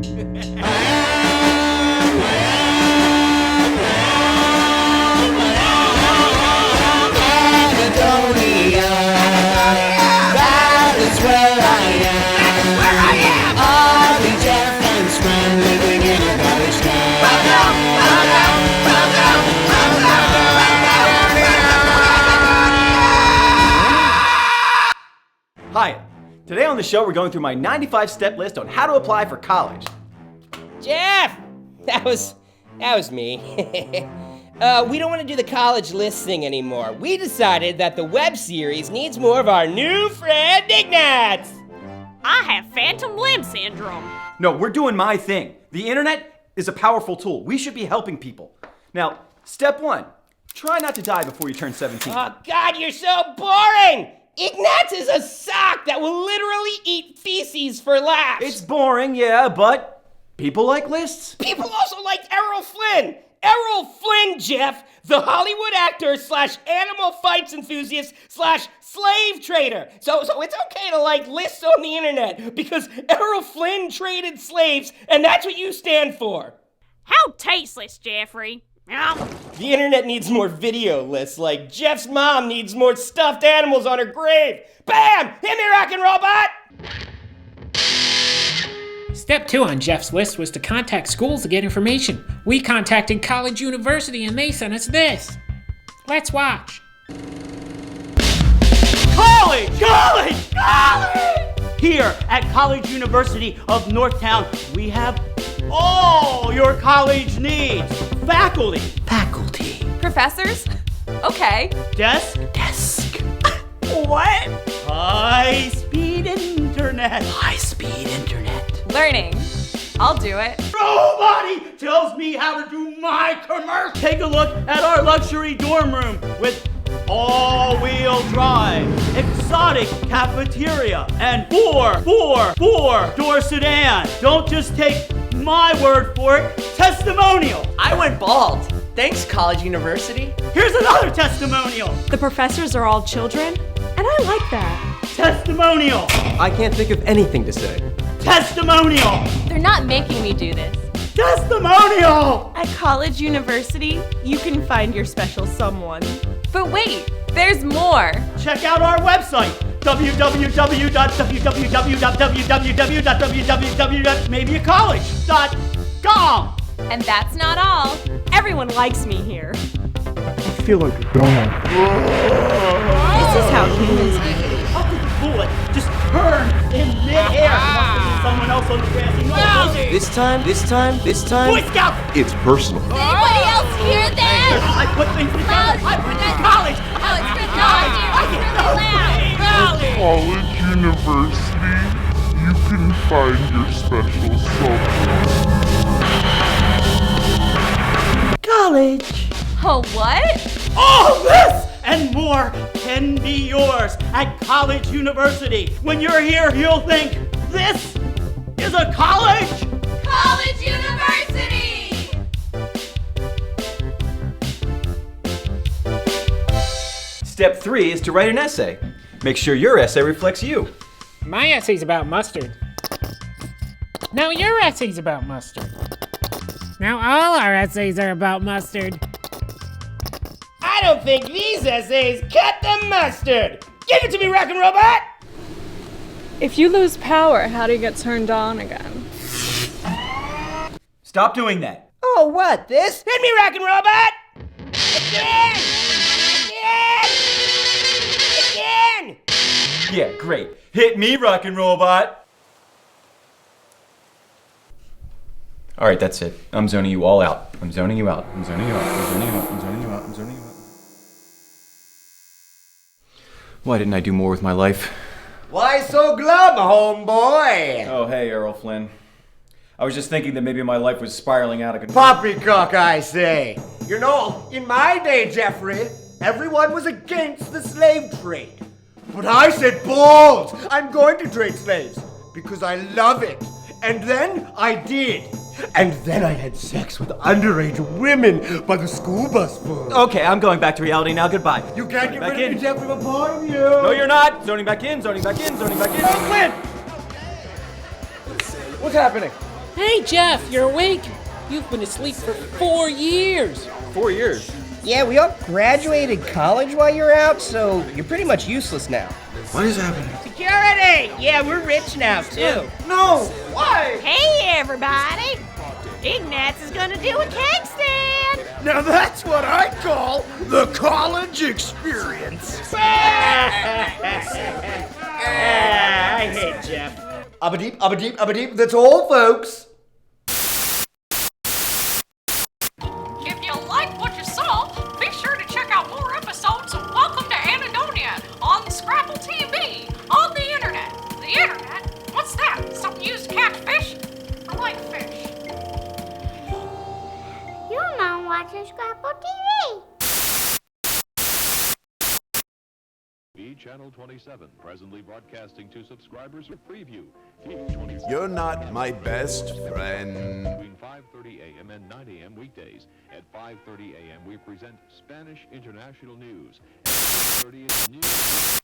Anhedonia, that is where I am. Artie, Jeff, and Scram living in a college town. Hi, today on the show we're going through my 95-step list on how to apply for college. Jeff! That was me. We don't want to do the college list thing anymore. We decided that the web series needs more of our new friend Ignatz. I have phantom limb syndrome. No, we're doing my thing. The internet is a powerful tool. We should be helping people. Now, step 1, try not to die before you turn 17. Oh God, you're so boring! Ignatz is a sock that will literally eat feces for laughs. It's boring, yeah, but people like lists. People also like Errol Flynn. Errol Flynn, Jeff, the Hollywood actor / animal fights enthusiast / slave trader. So it's okay to like lists on the internet because Errol Flynn traded slaves and that's what you stand for. How tasteless, Jeffrey. The internet needs more video lists, like Jeff's mom needs more stuffed animals on her grave. Bam! Hit me, rockin' robot! Step 2 on Jeff's list was to contact schools to get information. We contacted College University and they sent us this. Let's watch. College! Here at College University of Northtown, we have all your college needs. Faculty. Professors? Okay. Desk. What? High-speed internet. Learning. I'll do it. Nobody tells me how to do my commercial. Take a look at our luxury dorm room with all-wheel drive, exotic cafeteria, and four-door sedan. Don't just take my word for it. Testimonial. I went bald. Thanks, College University. Here's another testimonial. The professors are all children, and I like that. Testimonial. I can't think of anything to say. Testimonial. They're not making me do this. Testimonial. At College University, you can find your special someone. But wait, there's more. Check out our website, www.maybeacollege.com. And that's not all. Everyone likes me here. I feel like a donut. This is how humans behave. How could the bullet just turn in midair? Must have been someone else on the grassy knoll. This time. Boy Scout! It's personal. Does anybody else hear that? I put things together. I went to college. Oh, it's good knowledge. It's really loud. College University, you can find your special someone. College. Oh, what? All this and more can be yours at College University. When you're here, you'll think, this is a college? College University! Step 3 is to write an essay. Make sure your essay reflects you. My essay's about mustard. Now your essay's about mustard. Now all our essays are about mustard. I don't think these essays cut the mustard. Give it to me, rockin' robot! If you lose power, how do you get turned on again? Stop doing that. Oh, what, this? Hit me, rockin' robot! Again! Yeah, great. Hit me, rockin' robot. All right, that's it. I'm zoning you all out. I'm zoning you out. Why didn't I do more with my life? Why so glum, homeboy? Oh, hey, Errol Flynn. I was just thinking that maybe my life was spiraling out of control. Poppycock, I say. You know, in my day, Jeffrey, everyone was against the slave trade. But I said, balls, I'm going to trade slaves because I love it. And then I did. And then I had sex with underage women by the school bus full. Okay, I'm going back to reality now. Goodbye. You can't get back rid of in. me, Jeffrey, I'm part of you. No, you're not. Zoning back in. Flynn! What's happening? Hey, Jeff, you're awake? You've been asleep for 4 years. 4 years. Yeah, we all graduated college while you're out, so you're pretty much useless now. What is happening? Security! Yeah, we're rich now, too. No! Why? Hey, everybody! Ignatz is gonna do a cake stand! Now that's what I call the college experience. I hate Jeff. Abba-deep, that's all, folks. If you like what you saw, be sure to check out more episodes of Welcome to Anhedonia on ScrappleTV on the internet. The internet? What's that? Something used to catch fish? I like fish. You're not watching Scrapple TV. Channel 27, presently broadcasting to subscribers for preview. You're not my best friend. Between 5:30 a.m. and 9 a.m. weekdays. At 5:30 a.m. we present Spanish International News. At 6:30 news.